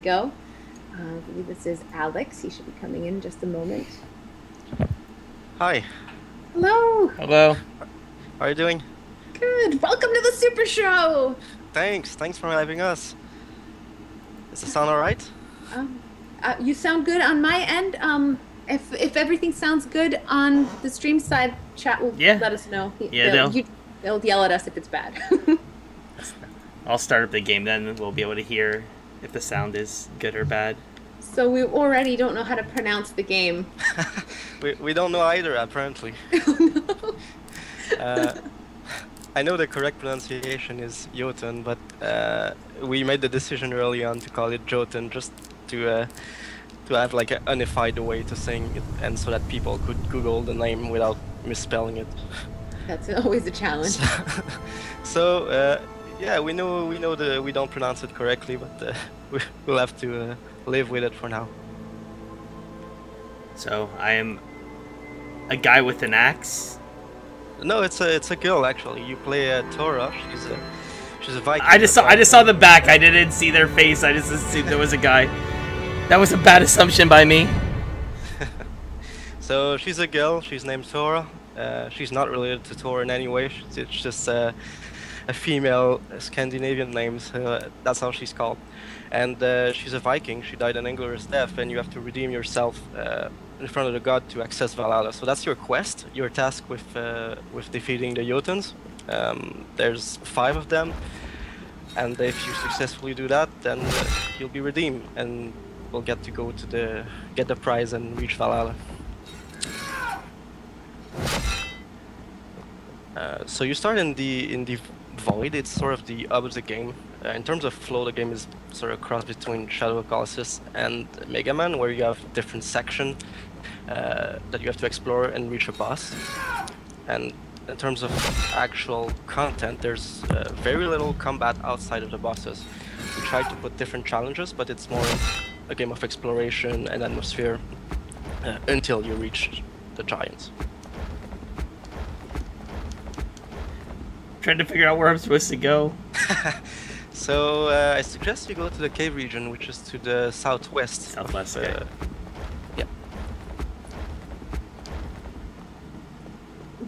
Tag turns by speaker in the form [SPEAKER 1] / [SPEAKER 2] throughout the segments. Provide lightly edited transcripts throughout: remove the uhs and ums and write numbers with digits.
[SPEAKER 1] Go. I believe this is Alex. He should be coming in just a moment.
[SPEAKER 2] Hi.
[SPEAKER 1] Hello.
[SPEAKER 3] Hello.
[SPEAKER 2] How are you doing?
[SPEAKER 1] Good. Welcome to the Super Show.
[SPEAKER 2] Thanks for having us. Does the sound alright?
[SPEAKER 1] You sound good on my end. If everything sounds good on the stream side, chat will let us know. They'll yell at us if it's bad.
[SPEAKER 3] I'll start up the game then. We'll be able to hear if the sound is good or bad.
[SPEAKER 1] So we already don't know how to pronounce the game.
[SPEAKER 2] we don't know either, apparently.
[SPEAKER 1] Oh, no.
[SPEAKER 2] I know the correct pronunciation is Jotun, but we made the decision early on to call it Jotun just to have like a unified way to saying it, and so that people could Google the name without misspelling it.
[SPEAKER 1] That's always a challenge.
[SPEAKER 2] Yeah, we know we don't pronounce it correctly, but we'll have to live with it for now.
[SPEAKER 3] So I am a guy with an axe.
[SPEAKER 2] No, it's a girl actually. You play Tora. She's a Viking.
[SPEAKER 3] I just saw the back. I didn't see their face. I just assumed there was a guy. That was a bad assumption by me.
[SPEAKER 2] So she's a girl. She's named Tora. She's not related to Thor in any way. It's just a female Scandinavian name, so that's how she's called. And she's a Viking. She died an inglorious death, and you have to redeem yourself in front of the god to access Valhalla. So that's your quest, your task with defeating the Jotuns. There's 5 of them, and if you successfully do that, then you'll be redeemed, and we'll get to go to get the prize and reach Valhalla. So you start in the Void. It's sort of the opposite game. In terms of flow, the game is sort of a cross between Shadow of Colossus and Mega Man, where you have different sections that you have to explore and reach a boss. And in terms of actual content, there's very little combat outside of the bosses. We try to put different challenges, but it's more a game of exploration and atmosphere until you reach the giants.
[SPEAKER 3] Trying to figure out where I'm supposed to go.
[SPEAKER 2] So I suggest you go to the cave region, which is to the southwest.
[SPEAKER 3] Southwest, okay.
[SPEAKER 2] Yeah.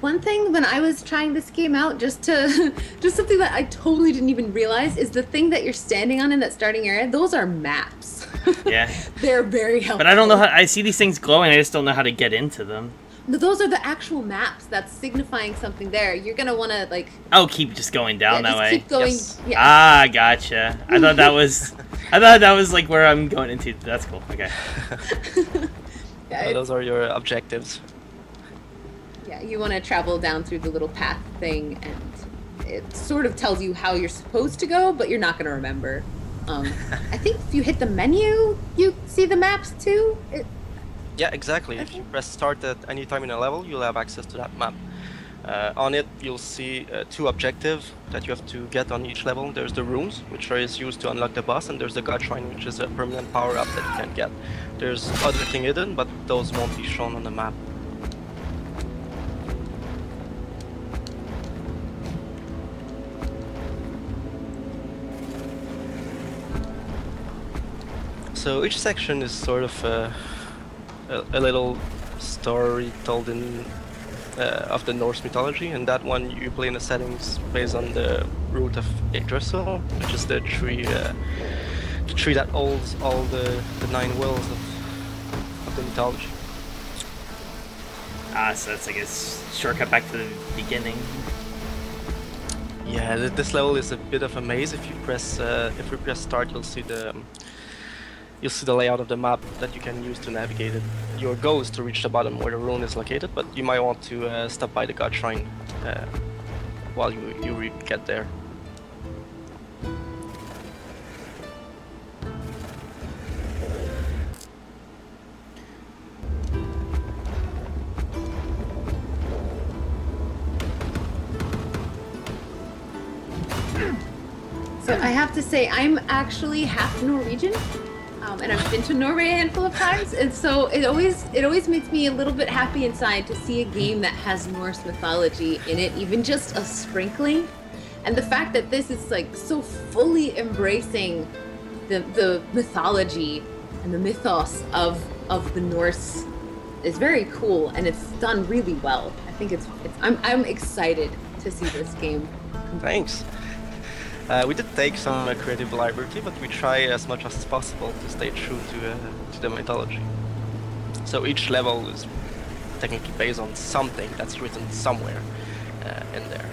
[SPEAKER 1] One thing when I was trying this game out, just something that I totally didn't even realize is the thing that you're standing on in that starting area. Those are maps.
[SPEAKER 3] Yeah.
[SPEAKER 1] They're very helpful.
[SPEAKER 3] But I don't know how. I see these things glowing. I just don't know how to get into them.
[SPEAKER 1] Those are the actual maps that's signifying something there. You're gonna want to like.
[SPEAKER 3] Oh, keep just going down that way.
[SPEAKER 1] Keep going.
[SPEAKER 2] Yes.
[SPEAKER 1] Yeah.
[SPEAKER 3] Ah, gotcha. I thought that was. I thought that was like where I'm going into. That's cool. Okay.
[SPEAKER 1] Yeah,
[SPEAKER 2] Those are your objectives.
[SPEAKER 1] Yeah, you want to travel down through the little path thing, and it sort of tells you how you're supposed to go, but you're not gonna remember. I think if you hit the menu, you see the maps too.
[SPEAKER 2] Yeah, exactly. If you press start at any time in a level, you'll have access to that map. On it, you'll see 2 objectives that you have to get on each level. There's the runes, which is used to unlock the boss, and there's the God Shrine, which is a permanent power-up that you can get. There's other things hidden, but those won't be shown on the map. So each section is sort of a little story told in of the Norse mythology, and that one you play in the settings based on the root of Yggdrasil, which is the tree that holds all the 9 wills of the mythology.
[SPEAKER 3] Ah, so that's like a shortcut back to the beginning.
[SPEAKER 2] Yeah, this level is a bit of a maze. If we press start, you'll see the layout of the map that you can use to navigate it. Your goal is to reach the bottom where the rune is located, but you might want to stop by the God Shrine while you get there.
[SPEAKER 1] So I have to say, I'm actually half Norwegian. And I've been to Norway a handful of times, and so it always makes me a little bit happy inside to see a game that has Norse mythology in it, even just a sprinkling. And the fact that this is like so fully embracing the mythology and the mythos of the Norse is very cool, and it's done really well. I think I'm excited to see this game.
[SPEAKER 2] Thanks. We did take some creative liberty, but we try as much as possible to stay true to the mythology. So each level is technically based on something that's written somewhere in there.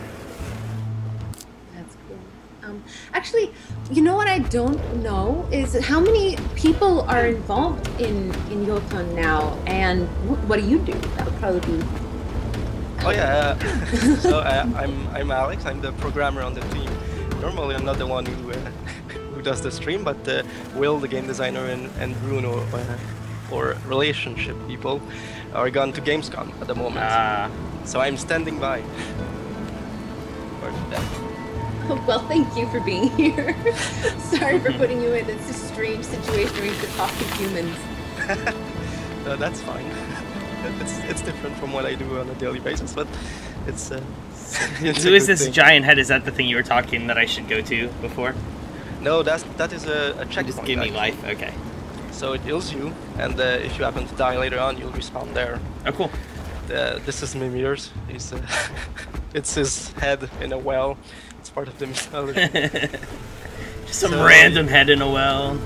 [SPEAKER 1] That's cool. Actually, you know what I don't know is how many people are involved in Jotun now, and what do you do? That would probably be.
[SPEAKER 2] Oh yeah. So I'm Alex. I'm the programmer on the team. Normally I'm not the one who does the stream, but Will, the game designer, and Bruno, or relationship people, are gone to Gamescom at the moment. So I'm standing by for that.
[SPEAKER 1] Oh, well, thank you for being here. Sorry for putting you in this strange situation where you have to talk to humans.
[SPEAKER 2] No, that's fine. It's different from what I do on a daily basis, but it's.
[SPEAKER 3] Who is this giant head? Is that the thing you were talking that I should go to before?
[SPEAKER 2] No, that is a checkpoint.
[SPEAKER 3] Just give me life. Okay.
[SPEAKER 2] So it heals you, and if you happen to die later on, you'll respawn there.
[SPEAKER 3] Oh, cool.
[SPEAKER 2] This is Mimir's. It's his head in a well. It's part of the mythology.
[SPEAKER 3] Just some random head in a well.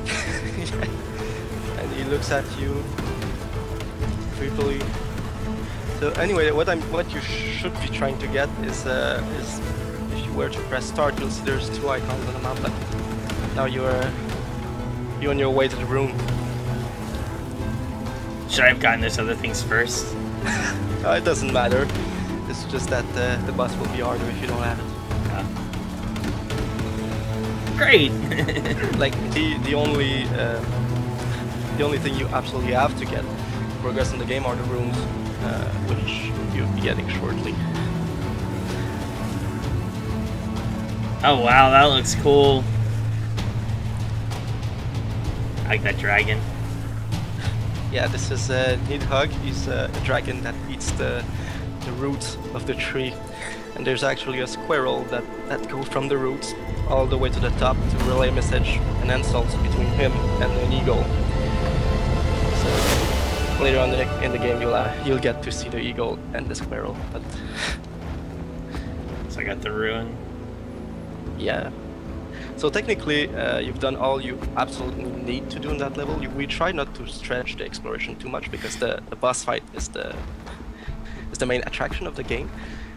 [SPEAKER 2] And he looks at you creepily. So anyway, what you should be trying to get is if you were to press start, you'll see there's 2 icons on the map. But now you're on your way to the room.
[SPEAKER 3] Should I have gotten those other things first?
[SPEAKER 2] It doesn't matter. It's just that the boss will be harder if you don't have it.
[SPEAKER 3] Great.
[SPEAKER 2] Like the only thing you absolutely have to get to progress in the game are the rooms, which you'll be getting shortly.
[SPEAKER 3] Oh wow, that looks cool. I like that dragon.
[SPEAKER 2] Yeah, this is Nidhogg. He's a dragon that eats the roots of the tree. And there's actually a squirrel that goes from the roots all the way to the top to relay a message and insults between him and an eagle. So later on in the game you'll get to see the eagle and the squirrel. But
[SPEAKER 3] so I got the ruin.
[SPEAKER 2] Yeah. So technically, you've done all you absolutely need to do in that level. We try not to stretch the exploration too much because the boss fight is the main attraction of the game.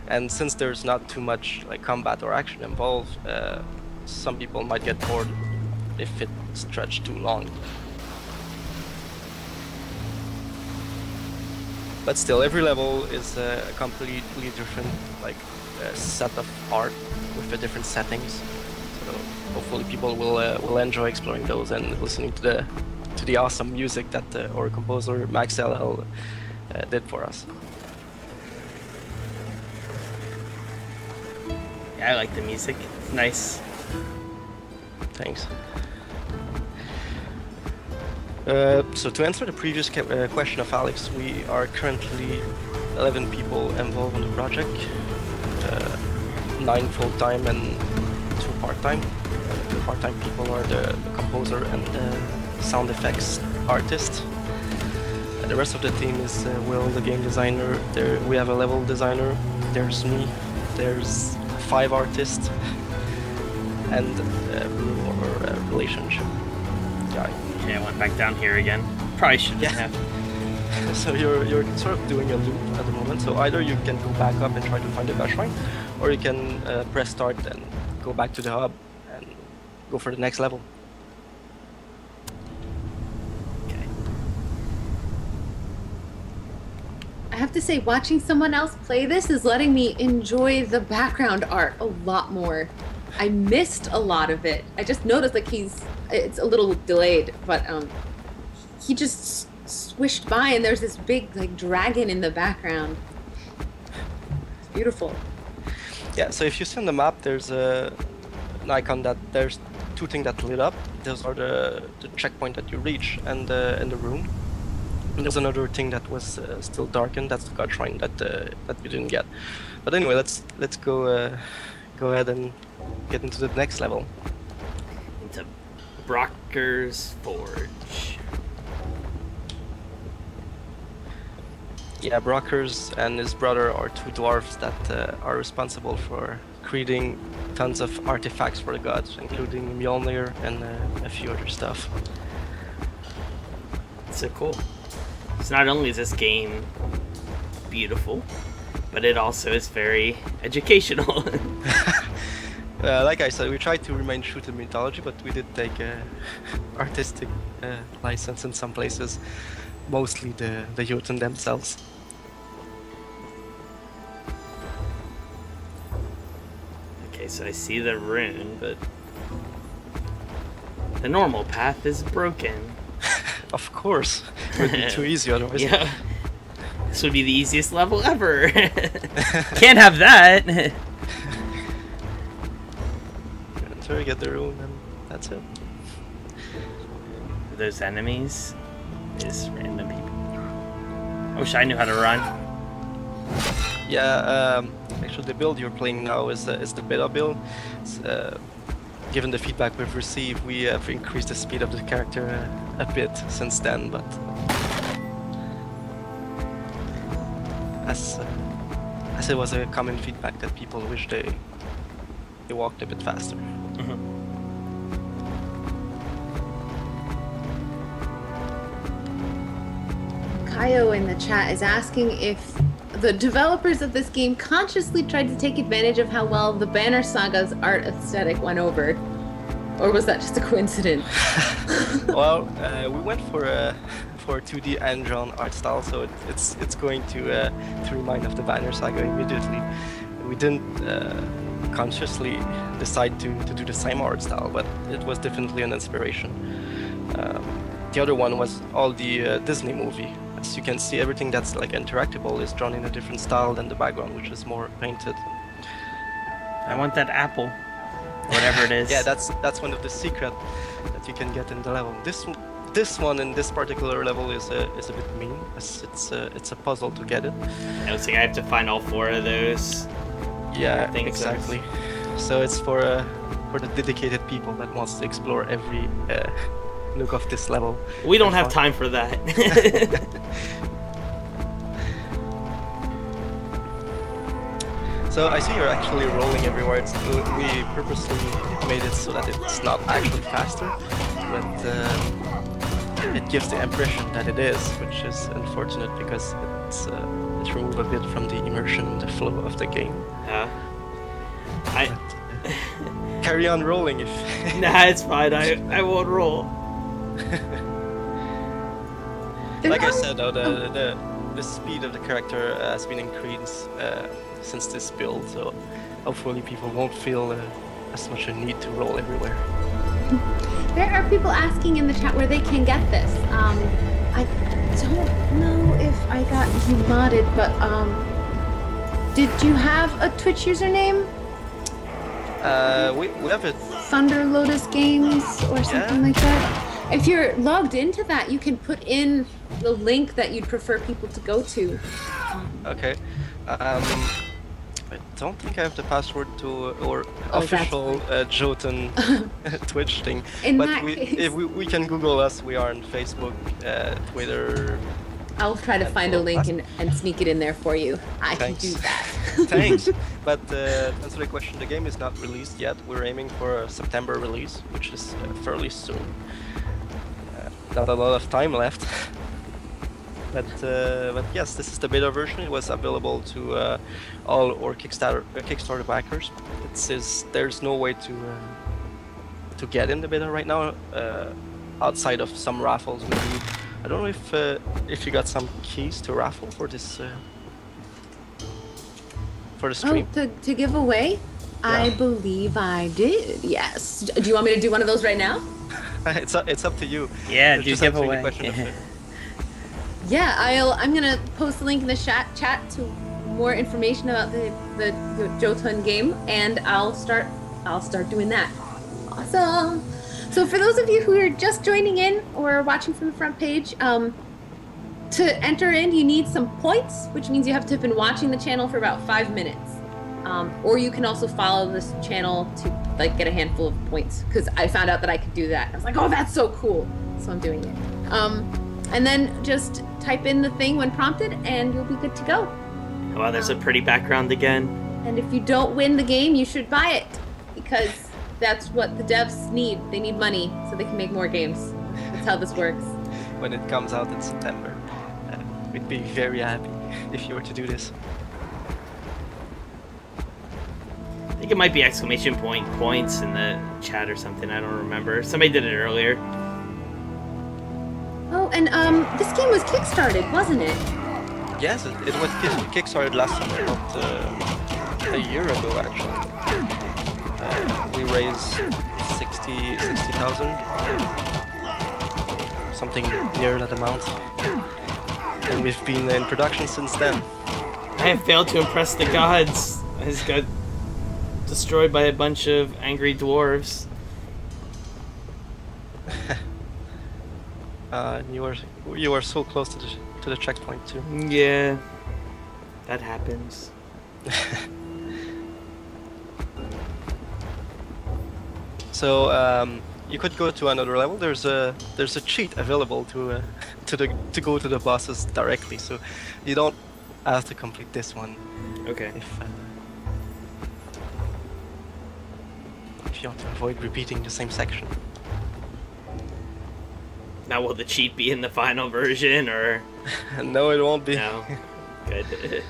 [SPEAKER 2] And since there's not too much like combat or action involved, some people might get bored if it's stretched too long. But still, every level is a completely different set of art with the different settings. So hopefully people will enjoy exploring those and listening to the awesome music that our composer Max LL did for us.
[SPEAKER 3] Yeah, I like the music. It's nice.
[SPEAKER 2] Thanks. So to answer the previous question of Alex, we are currently 11 people involved in the project, 9 full-time and 2 part-time. The part-time people are the composer and the sound effects artist. The rest of the team is Will, the game designer. We have a level designer. There's me. There's 5 artists and Bruno, or relationship guy.
[SPEAKER 3] Okay, I went back down here again. Probably shouldn't have.
[SPEAKER 2] So you're sort of doing a loop at the moment. So either you can go back up and try to find the best shrine, or you can press start and go back to the hub and go for the next level.
[SPEAKER 3] Okay.
[SPEAKER 1] I have to say, watching someone else play this is letting me enjoy the background art a lot more. I missed a lot of it. I just noticed like it's a little delayed, but he just swished by and there's this big like dragon in the background. It's beautiful.
[SPEAKER 2] Yeah, so if you see on the map, there's an icon that there's 2 things that lit up. Those are the checkpoint that you reach and the room. And there's another thing that was still darkened. That's the god shrine that you didn't get. But anyway, let's go ahead and get into the next level.
[SPEAKER 3] Into Brock Brocker's Forge.
[SPEAKER 2] Yeah, Brockers and his brother are two dwarves that are responsible for creating tons of artifacts for the gods, including Mjolnir and a few other stuff.
[SPEAKER 3] So cool. So not only is this game beautiful, but it also is very educational.
[SPEAKER 2] Like I said, we tried to remain true to mythology, but we did take artistic license in some places, mostly the Jotun themselves.
[SPEAKER 3] Okay, so I see the rune, but the normal path is broken.
[SPEAKER 2] Of course, it would be too easy otherwise.
[SPEAKER 3] Yeah, this would be the easiest level ever. Can't have that.
[SPEAKER 2] Until you get the rune, and that's it.
[SPEAKER 3] Those enemies is random people. I wish I knew how to run.
[SPEAKER 2] Yeah, actually the build you're playing now is the beta build. Given the feedback we've received, we have increased the speed of the character a bit since then, but as it was a common feedback that people wish they walked a bit faster.
[SPEAKER 1] Kaio in the chat is asking if the developers of this game consciously tried to take advantage of how well the Banner Saga's art aesthetic went over, or was that just a coincidence?
[SPEAKER 2] Well, we went for a 2D hand-drawn art style, so it's going to remind of the Banner Saga immediately. We didn't consciously decide to do the same art style, but it was definitely an inspiration. The other one was all the Disney movie. As you can see, everything that's like interactable is drawn in a different style than the background, which is more painted.
[SPEAKER 3] I want that apple, whatever it is.
[SPEAKER 2] Yeah, that's one of the secrets that you can get in the level. This one in this particular level is a bit mean, as it's a puzzle to get it.
[SPEAKER 3] I was saying I have to find all 4 of those.
[SPEAKER 2] Yeah,
[SPEAKER 3] things.
[SPEAKER 2] exactly. So it's for the dedicated people that wants to explore every nook of this level.
[SPEAKER 3] We don't have time for that.
[SPEAKER 2] So I see you're actually rolling everywhere. We purposely made it so that it's not actually faster, but it gives the impression that it is, which is unfortunate because it removes a bit from the immersion, the flow of the game.
[SPEAKER 3] Yeah.
[SPEAKER 2] Carry on rolling if...
[SPEAKER 3] Nah, it's fine. I won't roll.
[SPEAKER 2] Like I said, though, the speed of the character has been increased since this build, so hopefully people won't feel as much a need to roll everywhere.
[SPEAKER 1] There are people asking in the chat where they can get this. I don't know if I got you modded, but did you have a Twitch username?
[SPEAKER 2] We have it.
[SPEAKER 1] Thunder Lotus Games or something like that. If you're logged into that, you can put in the link that you'd prefer people to go to.
[SPEAKER 2] Okay. I don't think I have the password to our official Jotun Twitch thing. But we can Google us. We are on Facebook, Twitter.
[SPEAKER 1] I'll try to find a link and sneak it in there for you. I can do that.
[SPEAKER 2] Thanks. But to answer the question, the game is not released yet. We're aiming for a September release, which is fairly soon. Not a lot of time left. But yes, this is the beta version. It was available to all our Kickstarter backers. There's no way to get in the beta right now, outside of some raffles. Maybe. I don't know if you got some keys to raffle for this for the stream.
[SPEAKER 1] Oh, to give away? Yeah. I believe I did. Yes. Do you want me to do one of those right now?
[SPEAKER 2] It's up to you.
[SPEAKER 3] Yeah, do give away.
[SPEAKER 1] Yeah, I'm gonna post a link in the chat to more information about the Jotun game, and I'll start doing that. Awesome. So for those of you who are just joining in or watching from the front page, to enter in, you need some points, which means you have to have been watching the channel for about 5 minutes. Or you can also follow this channel to like get a handful of points because I found out that I could do that. I was like, oh, that's so cool. So I'm doing it. And then just type in the thing when prompted and you'll be good to go.
[SPEAKER 3] Wow, there's a pretty background again.
[SPEAKER 1] And if you don't win the game, you should buy it because that's what the devs need. They need money so they can make more games. That's how this works.
[SPEAKER 2] When it comes out in September, we'd be very happy if you were to do this.
[SPEAKER 3] I think it might be exclamation points in the chat or something. I don't remember. Somebody did it earlier.
[SPEAKER 1] Oh, and this game was kickstarted, wasn't it?
[SPEAKER 2] Yes, it was kickstarted last summer, about a year ago actually. We raised 60,000, something near that amount, and we've been in production since then.
[SPEAKER 3] I have failed to impress the gods. I just got destroyed by a bunch of angry dwarves.
[SPEAKER 2] You were so close to the checkpoint too.
[SPEAKER 3] Yeah, that happens.
[SPEAKER 2] So you could go to another level. There's a cheat available to go to the bosses directly. So you don't have to complete this one.
[SPEAKER 3] Okay.
[SPEAKER 2] If you want to avoid repeating the same section.
[SPEAKER 3] Now, will the cheat be in the final version, or?
[SPEAKER 2] No, it won't be.
[SPEAKER 3] No. Good.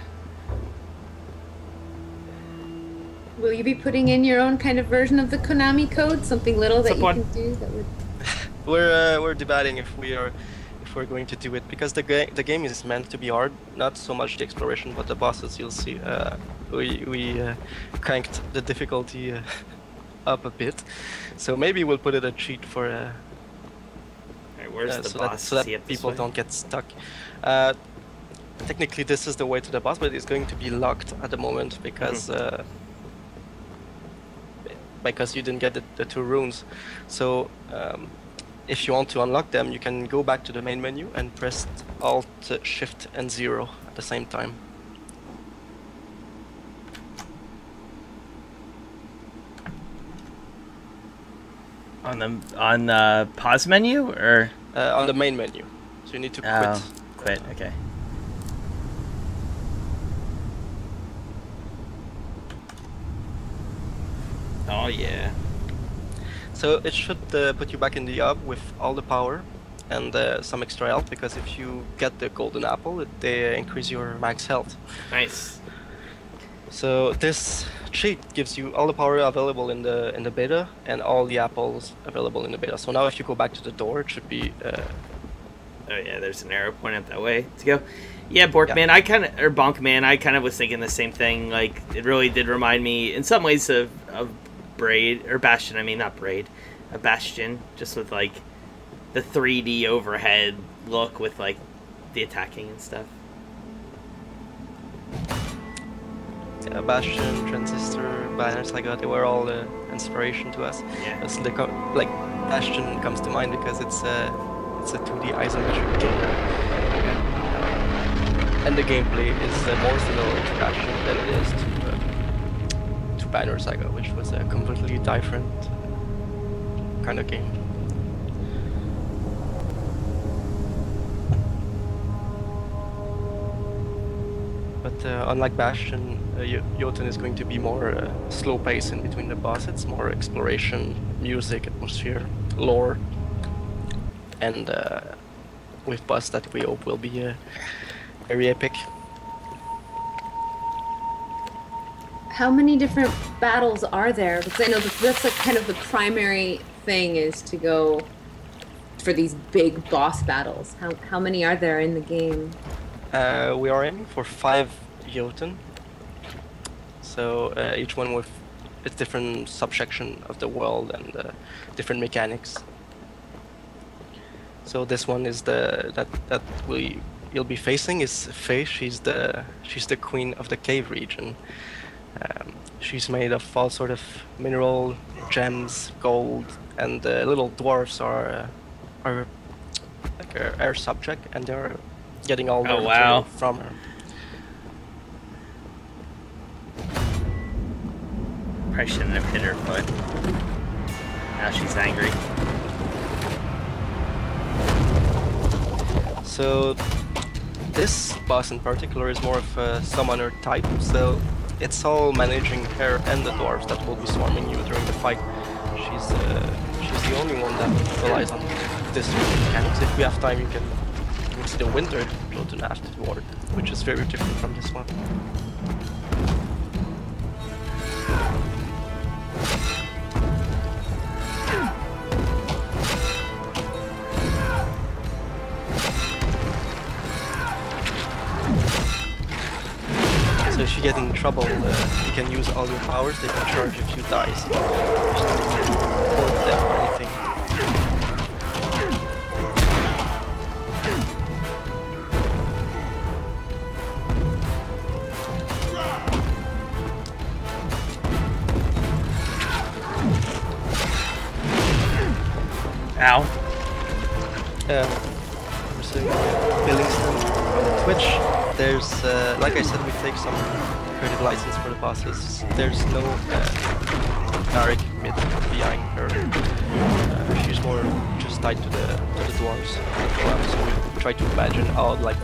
[SPEAKER 1] Will you be putting in your own kind of version of the Konami code? Something little that you can do that would...
[SPEAKER 2] We're debating if we're going to do it because the game is meant to be hard, not so much the exploration, but the bosses. You'll see. We cranked the difficulty up a bit, so maybe we'll put it a cheat for.
[SPEAKER 3] Where's the boss?
[SPEAKER 2] So that people don't get stuck. Technically, this is the way to the boss, but it's going to be locked at the moment because because you didn't get the 2 runes. So if you want to unlock them, you can go back to the main menu and press Alt, Shift, and 0 at the same time.
[SPEAKER 3] On the pause menu, or
[SPEAKER 2] on the main menu, so you need to quit.
[SPEAKER 3] Quit. Okay. Oh yeah.
[SPEAKER 2] So it should put you back in the hub with all the power and some extra health, because if you get the golden apple, they increase your max health.
[SPEAKER 3] Nice.
[SPEAKER 2] So this cheat gives you all the power available in the beta and all the apples available in the beta. So now if you go back to the door, it should be.
[SPEAKER 3] Oh yeah, there's an arrow pointing up that way to go. Yeah, Borkman, yeah. Bonkman, I kind of was thinking the same thing. Like, it really did remind me in some ways of Braid, or Bastion. I mean, not Braid, a Bastion, just with like the 3D overhead look with like the attacking and stuff.
[SPEAKER 2] Yeah, Bastion, Transistor, Banners, they were all inspiration to us.
[SPEAKER 3] Yeah.
[SPEAKER 2] It's like Bastion comes to mind because it's a 2D isometric game, and the gameplay is more similar to Bastion than it is to Banner Saga, which was a completely different kind of game. But unlike Bastion, Jotun is going to be more slow pace in between the boss. It's more exploration, music, atmosphere, lore, and with boss that we hope will be very epic.
[SPEAKER 1] How many different battles are there? Because I know that's like kind of the primary thing, is to go for these big boss battles. How many are there in the game?
[SPEAKER 2] We are aiming for 5 Jotun. So each one with a different subsection of the world and different mechanics. So this one is you'll be facing is Faye. She's the queen of the cave region. She's made of all sort of mineral, gems, gold, and the little dwarfs are like her subject, and they're getting all the material from her.
[SPEAKER 3] Probably shouldn't have hit her foot. Now she's angry.
[SPEAKER 2] So this boss in particular is more of a summoner type, so it's all managing her and the dwarves that will be swarming you during the fight. She's the only one that relies on this sort of mechanics. If we have time, you can see the winter Jotun afterward, which is very different from this one. So if you get in trouble, you can use all your powers. They can charge if you die. So just don't need to hold them or anything.
[SPEAKER 3] Ow.
[SPEAKER 2] We're seeing Billingston from Twitch. There's, like I said, we take some creative license for the bosses. There's no Narek myth behind her. She's more just tied to the dwarves. So we try to imagine how like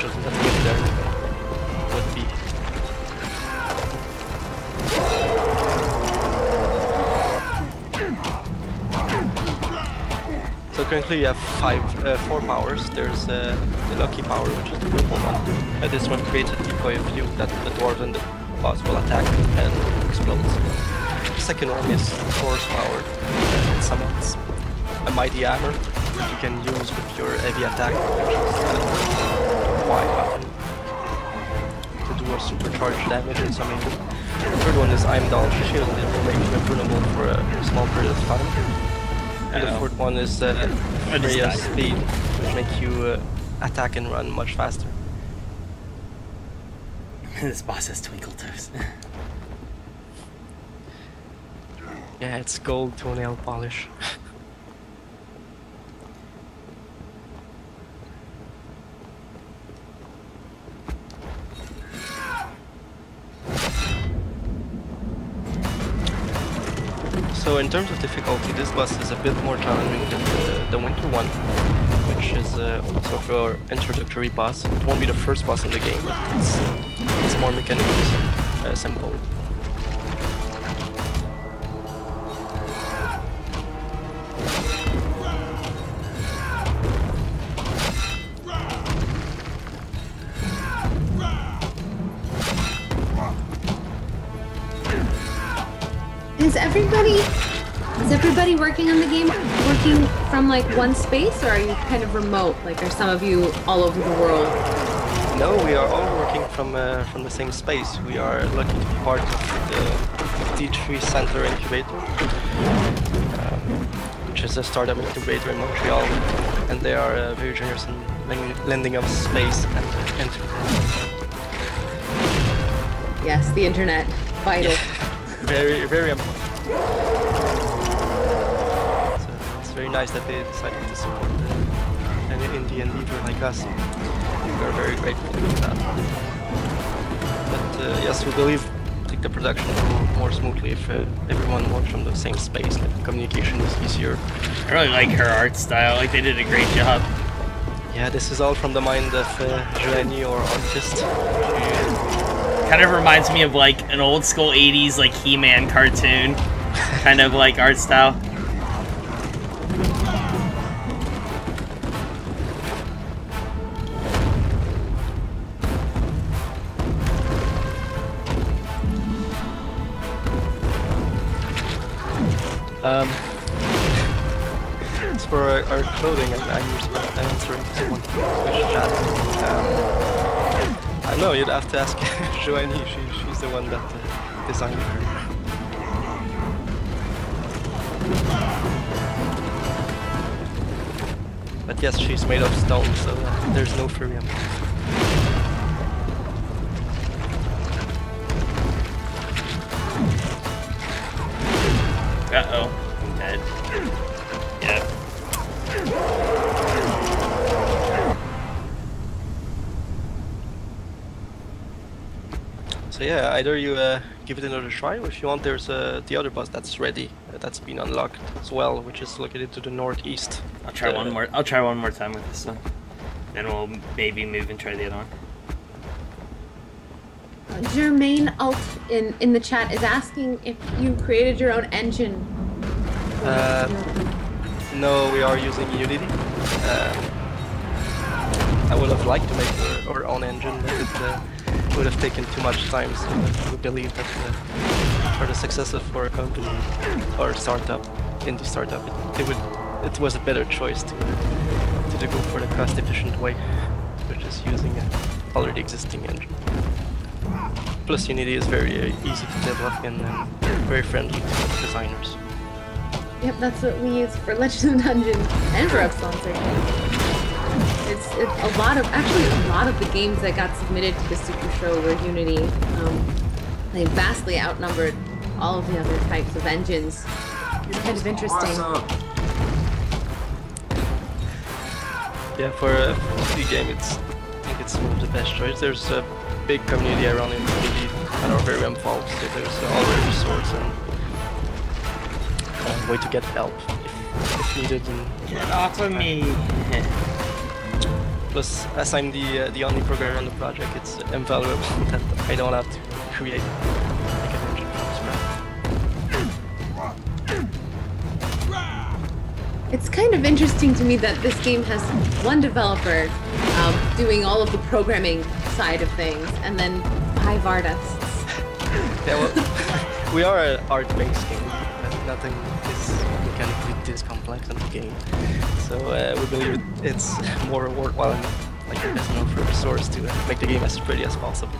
[SPEAKER 2] just that myth there would be. So currently you have four powers. There's the lucky power, which is the purple one. This one creates a decoy of you that the dwarves and the boss will attack and explodes. The second one is force power. It summons a mighty hammer that you can use with your heavy attack, which is the Y button, to do a supercharged damage and summon. The third one is Heimdall Shield. It will make you invulnerable for a small period of time. And the fourth one is Freya Speed, which makes you attack and run much faster.
[SPEAKER 3] This boss has twinkle toes.
[SPEAKER 2] Yeah, it's gold toenail polish. So in terms of difficulty, this boss is a bit more challenging than the winter one, which is also for introductory boss. It won't be the first boss in the game, but it's more mechanically simple.
[SPEAKER 1] Is everybody working on the game, working from like one space, or are you kind of remote? Like, are some of you all over the world?
[SPEAKER 2] No, we are all working from the same space. We are lucky to be part of the D3 Center Incubator, which is a startup incubator in Montreal, and they are very generous in lending us space and internet.
[SPEAKER 1] Yes, the internet, vital.
[SPEAKER 2] Very, very important. It's very nice that they decided to support an indie leader like us. We are very grateful for that. But yes, we believe the production will go more smoothly if everyone works from the same space. Like, communication is easier.
[SPEAKER 3] I really like her art style. Like, they did a great job.
[SPEAKER 2] Yeah, this is all from the mind of Joanie, our artist.
[SPEAKER 3] Kind of reminds me of like an old school 80s like He-Man cartoon kind of like art style.
[SPEAKER 2] As for our clothing, I'm answering someone Twitch chat. I know, you'd have to ask Joanie, she's the one that designed her. But yes, she's made of stone, so there's no furium.
[SPEAKER 3] Uh-oh. I'm dead. Yep.
[SPEAKER 2] So yeah, either you give it another try. If you want, there's the other boss that's ready, that's been unlocked as well, which is located to the northeast.
[SPEAKER 3] I'll try one more. I'll try one more time with this one. Then we'll maybe move and try the other one.
[SPEAKER 1] Jermaine Alt in the chat is asking if you created your own engine.
[SPEAKER 2] No, we are using Unity. I would have liked to make our own engine, but it would have taken too much time. So we believe that for the success of our company or startup, indie startup, it was a better choice to go for the cost-efficient way, which is using an already existing engine. Plus, Unity is very easy to develop and very friendly to designers.
[SPEAKER 1] Yep, that's what we use for Legend of Dungeons and for Upsponsored. It's a lot of the games that got submitted to the Supershow were Unity. They vastly outnumbered all of the other types of engines. It's kind of interesting.
[SPEAKER 2] Yeah, for a free game, I think it's one of the best choices. There's a big community around in Unity that are very involved, so there's already resources and way to get help if needed.
[SPEAKER 3] Get off of me!
[SPEAKER 2] Plus, as I'm the only programmer on the project, it's invaluable that I don't have to create like an engine from scratch.
[SPEAKER 1] It's kind of interesting to me that this game has one developer doing all of the programming side of things, and then 5 artists.
[SPEAKER 2] Yeah, well, we are an art-based game, but nothing is mechanically this complex in the game. So we believe it's more worthwhile and like investment for resource to make the game as pretty as possible.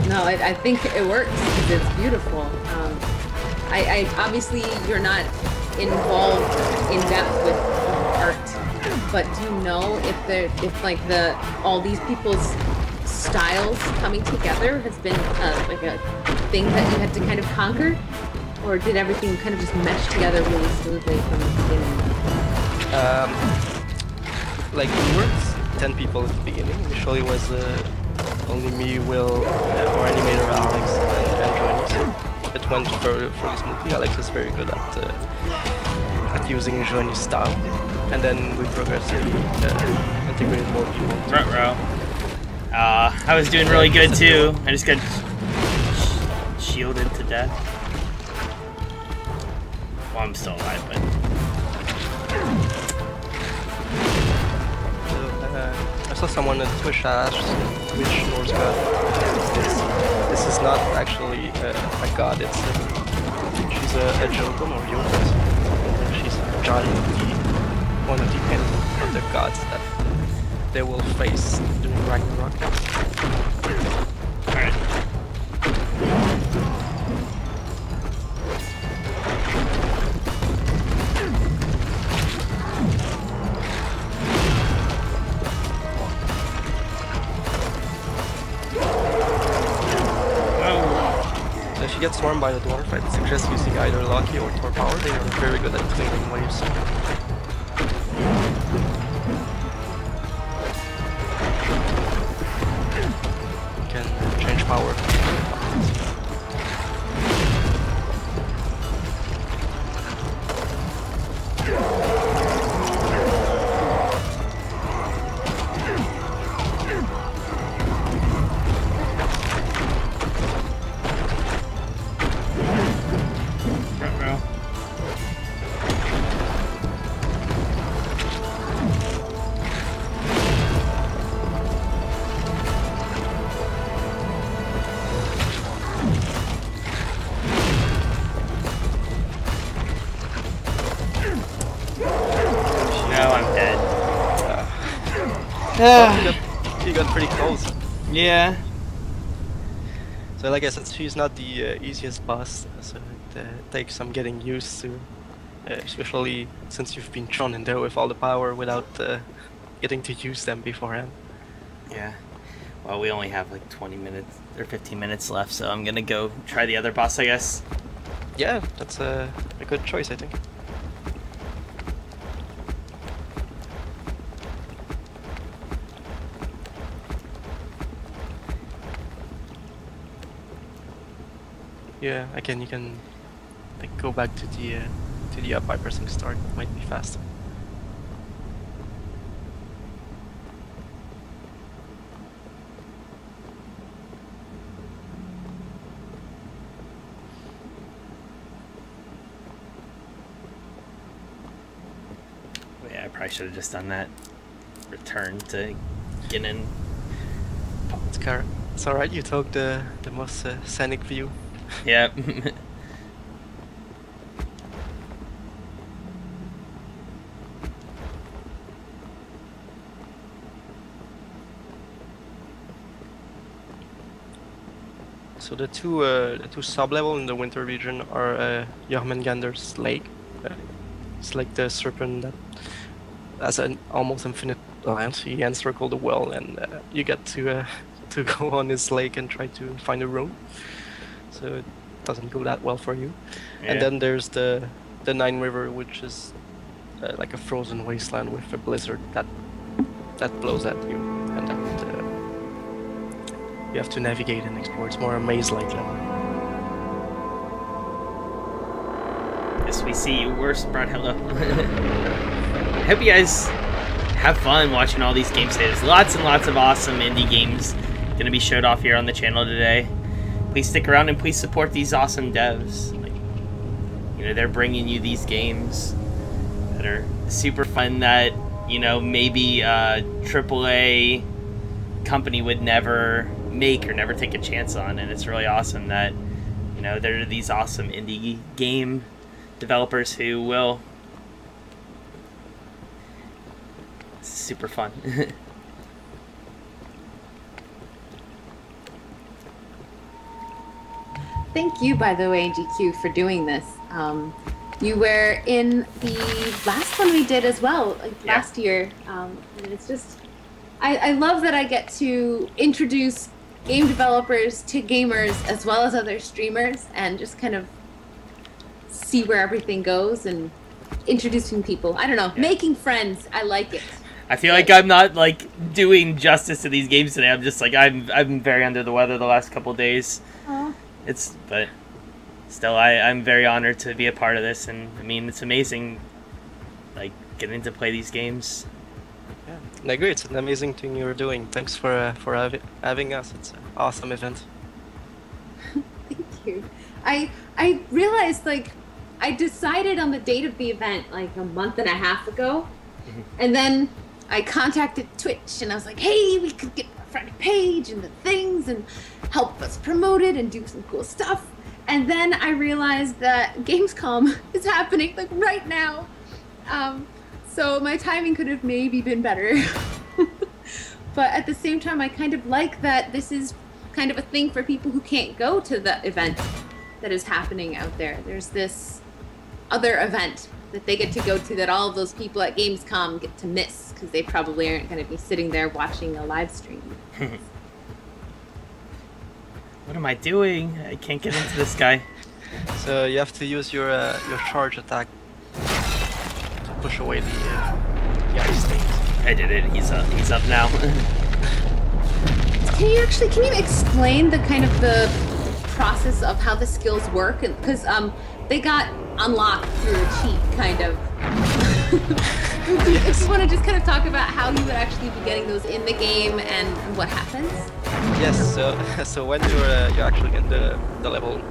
[SPEAKER 1] No, I think it works because it's beautiful. I obviously you're not involved in depth with art, but do you know if all these people's styles coming together has been like a thing that you had to kind of conquer? Or did everything kind of just mesh together really smoothly from the beginning?
[SPEAKER 2] Like we were 10 people at the beginning. Initially it was only me, Will, our animator Alex, and Johnny. So it went very smoothly. Alex is very good at using Johnny's style. And then we progressively integrated more people.
[SPEAKER 3] Ruh-roh. I was doing really good too. I just got shielded to death. Well, I'm still alive, but...
[SPEAKER 2] I saw someone on Twitch Norse god. This is not actually a god, she's a Jotun or Jotun. She's one of the gods that they will face during Ragnarok.
[SPEAKER 3] Alright.
[SPEAKER 2] If you get swarmed by the dwarf, I'd suggest using either Lucky or Tor Power. They are very good at clearing waves. You can change power. He got pretty close.
[SPEAKER 3] Yeah.
[SPEAKER 2] So like I said, she's not the easiest boss, so it takes some getting used to, especially since you've been thrown in there with all the power without getting to use them beforehand.
[SPEAKER 3] Yeah. Well, we only have like 20 minutes or 15 minutes left, so I'm gonna go try the other boss, I guess.
[SPEAKER 2] Yeah, that's a good choice, I think. Yeah, again, you can like go back to the up by pressing start. Might be faster.
[SPEAKER 3] Yeah, I probably should have just done that. Return to get in.
[SPEAKER 2] It's alright, you took the most scenic view.
[SPEAKER 3] Yeah.
[SPEAKER 2] So the two sub-level in the winter region are Jormungandr's Lake. It's like the serpent that has an almost infinite land. You encircle the well, and you get to go on this lake and try to find a room. So it doesn't go that well for you.
[SPEAKER 3] Yeah.
[SPEAKER 2] And then there's the Nine River, which is like a frozen wasteland with a blizzard that blows at you, and that you have to navigate and explore. It's more a maze-like level.
[SPEAKER 3] Yes, we see you. Worst Brown. Hello. I hope you guys have fun watching all these games today. There's lots and lots of awesome indie games going to be showed off here on the channel today. Please stick around and please support these awesome devs. Like, you know, they're bringing you these games that are super fun that, you know, maybe a AAA company would never make or never take a chance on, and it's really awesome that, you know, there are these awesome indie game developers who will. It's super fun.
[SPEAKER 1] Thank you, by the way, GQ, for doing this. You were in the last one we did as well, like last year. And it's just, I love that I get to introduce game developers to gamers as well as other streamers, and just kind of see where everything goes and introducing people. I don't know, making friends. I like it.
[SPEAKER 3] I feel like I'm not like doing justice to these games today. I'm just like I'm very under the weather the last couple of days.
[SPEAKER 1] Aww.
[SPEAKER 3] But still, I'm very honored to be a part of this, and I mean, it's amazing, like, getting to play these games.
[SPEAKER 2] Yeah, I agree. It's an amazing thing you're doing. Thanks for having us. It's an awesome event.
[SPEAKER 1] Thank you. I realized, like, I decided on the date of the event like a month and a half ago, and then I contacted Twitch and I was like, hey, we could get a front page and the things and help us promote it and do some cool stuff. And then I realized that Gamescom is happening like right now. So my timing could have maybe been better. But at the same time, I kind of like that this is kind of a thing for people who can't go to the event that is happening out there. There's this other event that they get to go to that all of those people at Gamescom get to miss because they probably aren't going to be sitting there watching a live stream.
[SPEAKER 3] What am I doing? I can't get into this guy.
[SPEAKER 2] So you have to use your charge attack to push away the ice things.
[SPEAKER 3] I did it. He's up now.
[SPEAKER 1] Can you explain the kind of the process of how the skills work? Because they got unlocked through a cheat, kind of. If you want to just kind of talk about how you would actually be getting those in the game and what happens.
[SPEAKER 2] Yes. So when you're actually in the level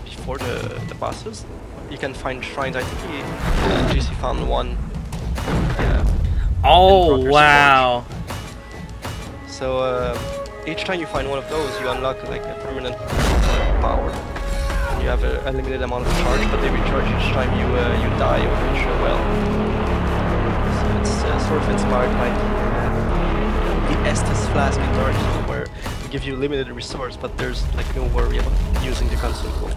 [SPEAKER 2] before the bosses, you can find shrines. I think GC found one.
[SPEAKER 3] Oh wow!
[SPEAKER 2] So each time you find one of those, you unlock like a permanent power. You have a limited amount of charge, but they recharge each time you die or reach your well. So it's sort of inspired by the Estes flask in Dark Souls, where we give you limited resource, but there's like no worry about using the consumable.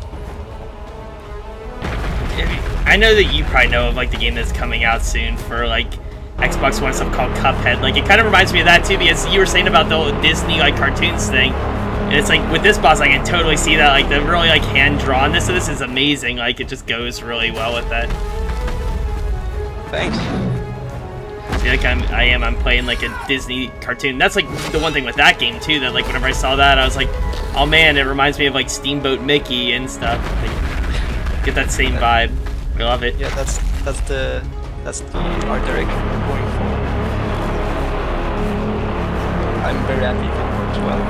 [SPEAKER 3] I know that you probably know of like the game that's coming out soon for like Xbox One, stuff called Cuphead. Like, it kind of reminds me of that too, because you were saying about the old Disney like cartoons thing, and it's like with this boss, I can totally see that, like the really like hand drawn. This is amazing. Like, it just goes really well with that.
[SPEAKER 2] Thanks.
[SPEAKER 3] I feel like I'm playing like a Disney cartoon. That's like the one thing with that game too, that like whenever I saw that, I was like, Oh man, it reminds me of like Steamboat Mickey and stuff. Like, get that same vibe. I love it.
[SPEAKER 2] Yeah, that's the art direction we're going for. I'm very happy it works well.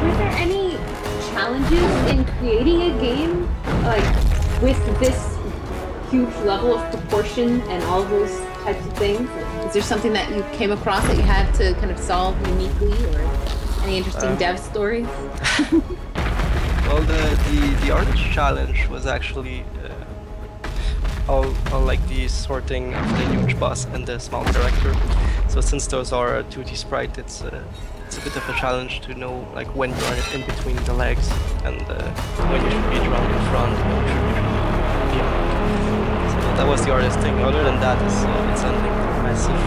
[SPEAKER 1] Were there any challenges in creating a game like with this huge level of proportion and all those types of things? Is there something that you came across that you had to kind of solve uniquely, or any interesting dev stories?
[SPEAKER 2] Well, the artist challenge was actually all like the sorting of the huge boss and the small character. So since those are a 2D sprite, it's a bit of a challenge to know like when you're in between the legs and when you should be drawn in front and when you should be drawn behind. So that was the artist thing. Other than that, it's something massive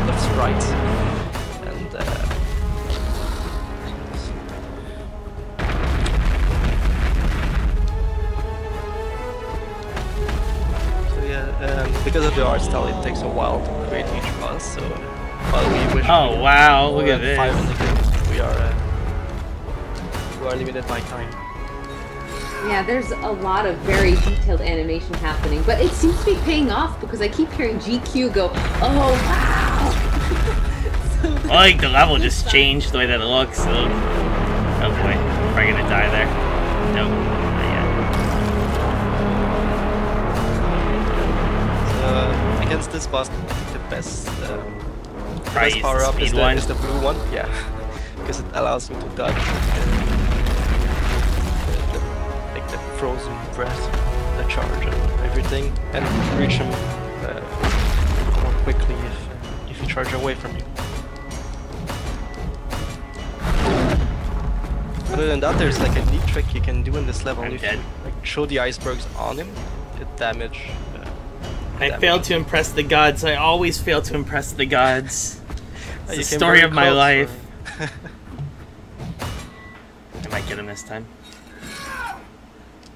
[SPEAKER 2] of sprites and because of the art style, it takes a while to create each boss. So while we wish
[SPEAKER 3] wow, look at this.
[SPEAKER 2] 5 in the game, we are limited by time.
[SPEAKER 1] Yeah, there's a lot of very detailed animation happening, but it seems to be paying off because I keep hearing GQ go, "Oh wow!" So
[SPEAKER 3] I like the level just changed the way that it looks. So. Oh boy, am I gonna die there? Nope, not yet.
[SPEAKER 2] Against this boss, I think the best
[SPEAKER 3] Probably
[SPEAKER 2] power up is
[SPEAKER 3] speed
[SPEAKER 2] the blue one. Yeah, because it allows you to dodge the frozen breath, the charge, and everything, and reach him more quickly if you charge away from you. Other than that, there's like a neat trick you can do in this level.
[SPEAKER 3] I'm
[SPEAKER 2] if
[SPEAKER 3] dead.
[SPEAKER 2] you like show the icebergs on him, it damage.
[SPEAKER 3] I failed to impress the gods. I always fail to impress the gods. It's the story of my life. I might get him this time.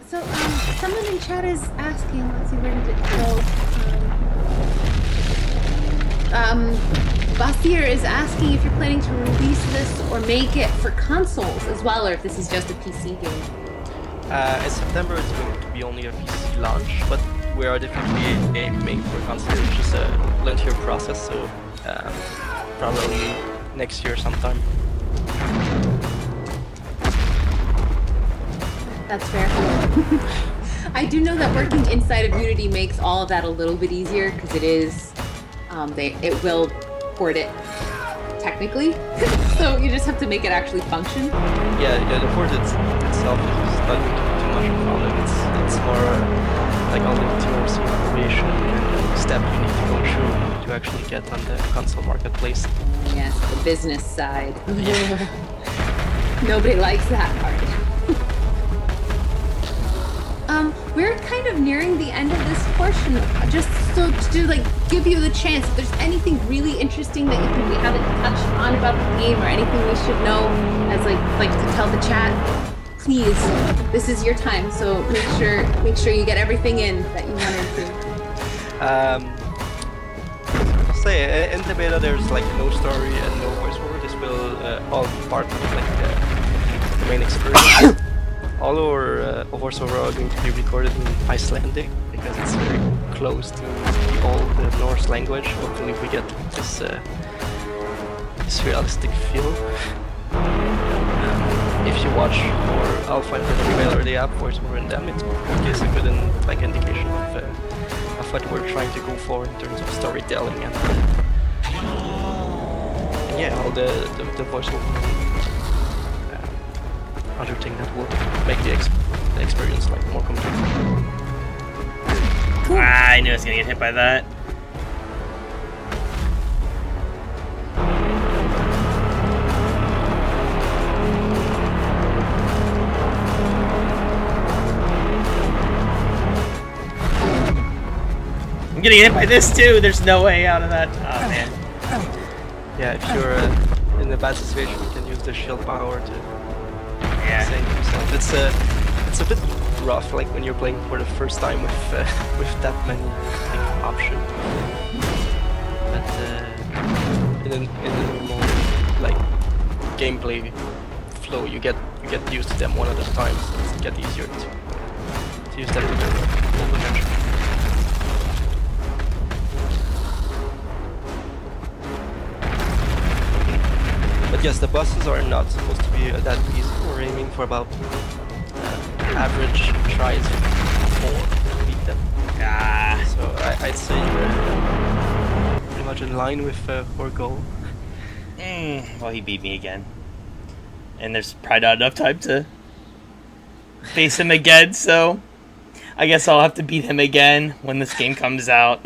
[SPEAKER 1] So, someone in chat is asking, let's see, where did it go? Basir is asking if you're planning to release this or make it for consoles as well, or if this is just a PC game.
[SPEAKER 2] In September it's going to be only a PC launch, but we are definitely aiming for console, which is a lengthier process, so probably next year sometime.
[SPEAKER 1] That's fair. I do know that working inside of Unity makes all of that a little bit easier because it is, it will port it technically, so you just have to make it actually function.
[SPEAKER 2] Yeah, the port itself is not going to be too much of a problem. It's more like all the TRC information and step you need to go through to actually get on the console marketplace.
[SPEAKER 1] Yes, the business side. Nobody likes that part. We're kind of nearing the end of this portion. Just so to like give you the chance, if there's anything really interesting that we haven't touched on about the game, or anything we should know as like to tell the chat, please, this is your time. So make sure you get everything in that you wanted to.
[SPEAKER 2] I'll say in the beta there's like no story and no voiceover. This will all be part of like the main experience. All our voiceover are going to be recorded in Icelandic because it's very close to the old Norse language. Hopefully we get this this realistic feel. If you watch our alpha and the trailer, the app voiceover in them, it gives a good indication of what we're trying to go for in terms of storytelling and yeah, all the voiceover. Other thing that will make the experience like more complete.
[SPEAKER 3] Cool. I knew I was gonna get hit by that. I'm getting hit by this too. There's no way out of that. Oh man.
[SPEAKER 2] Yeah, if you're in a bad situation, you can use the shield power to. Yeah. It's a bit rough, like when you're playing for the first time with that many options. But in a more like gameplay flow. You get used to them one at a time, so it's get easier to use them to their full potential. But yes, the bosses are not supposed to be that easy. We're aiming for about average tries 4 to beat them. So I'd say you're pretty much in line with our goal.
[SPEAKER 3] Well, he beat me again. And there's probably not enough time to face him again, so I guess I'll have to beat him again when this game comes out.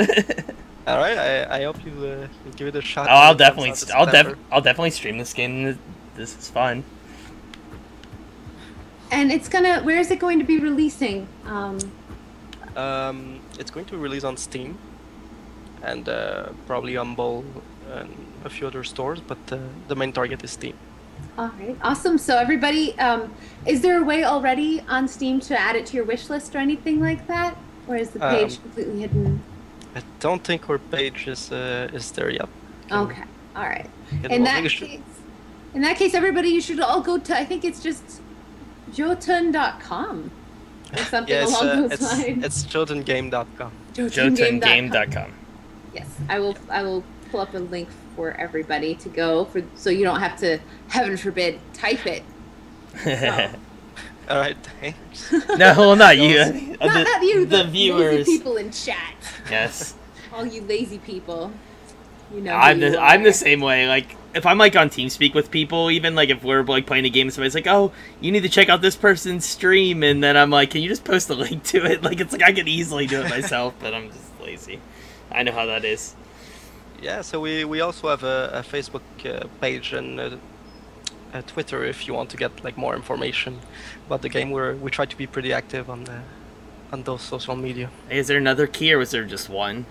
[SPEAKER 2] All right, I hope you give it a shot.
[SPEAKER 3] Oh, I'll definitely stream this game. This is fun.
[SPEAKER 1] And it's gonna. Where is it going to be releasing?
[SPEAKER 2] It's going to release on Steam, and probably on Bowl and a few other stores, but the main target is Steam.
[SPEAKER 1] All right, awesome. So everybody, is there a way already on Steam to add it to your wish list or anything like that, or is the page completely hidden?
[SPEAKER 2] I don't think our page is there yet.
[SPEAKER 1] Okay, all right. In that case, everybody, you should all go to. I think it's just Jotun.com or something along those lines.
[SPEAKER 2] It's JotunGame.com.
[SPEAKER 3] JotunGame.com.
[SPEAKER 1] Yes, I will pull up a link for everybody to go so you don't have to, heaven forbid, type it. So.
[SPEAKER 2] All right, thanks.
[SPEAKER 3] No, well, not you.
[SPEAKER 1] Not you,
[SPEAKER 3] the
[SPEAKER 1] the
[SPEAKER 3] viewers.
[SPEAKER 1] Lazy people in chat.
[SPEAKER 3] Yes.
[SPEAKER 1] All you lazy people. You know.
[SPEAKER 3] I'm the same way. Like, if I'm like on TeamSpeak with people, even like if we're like playing a game, somebody's like, "Oh, you need to check out this person's stream," and then I'm like, "Can you just post a link to it?" Like, it's like I could easily do it myself, but I'm just lazy. I know how that is.
[SPEAKER 2] Yeah, so we also have a Facebook page and a Twitter if you want to get like more information about the game. We try to be pretty active on those social media.
[SPEAKER 3] Is there another key or was there just one?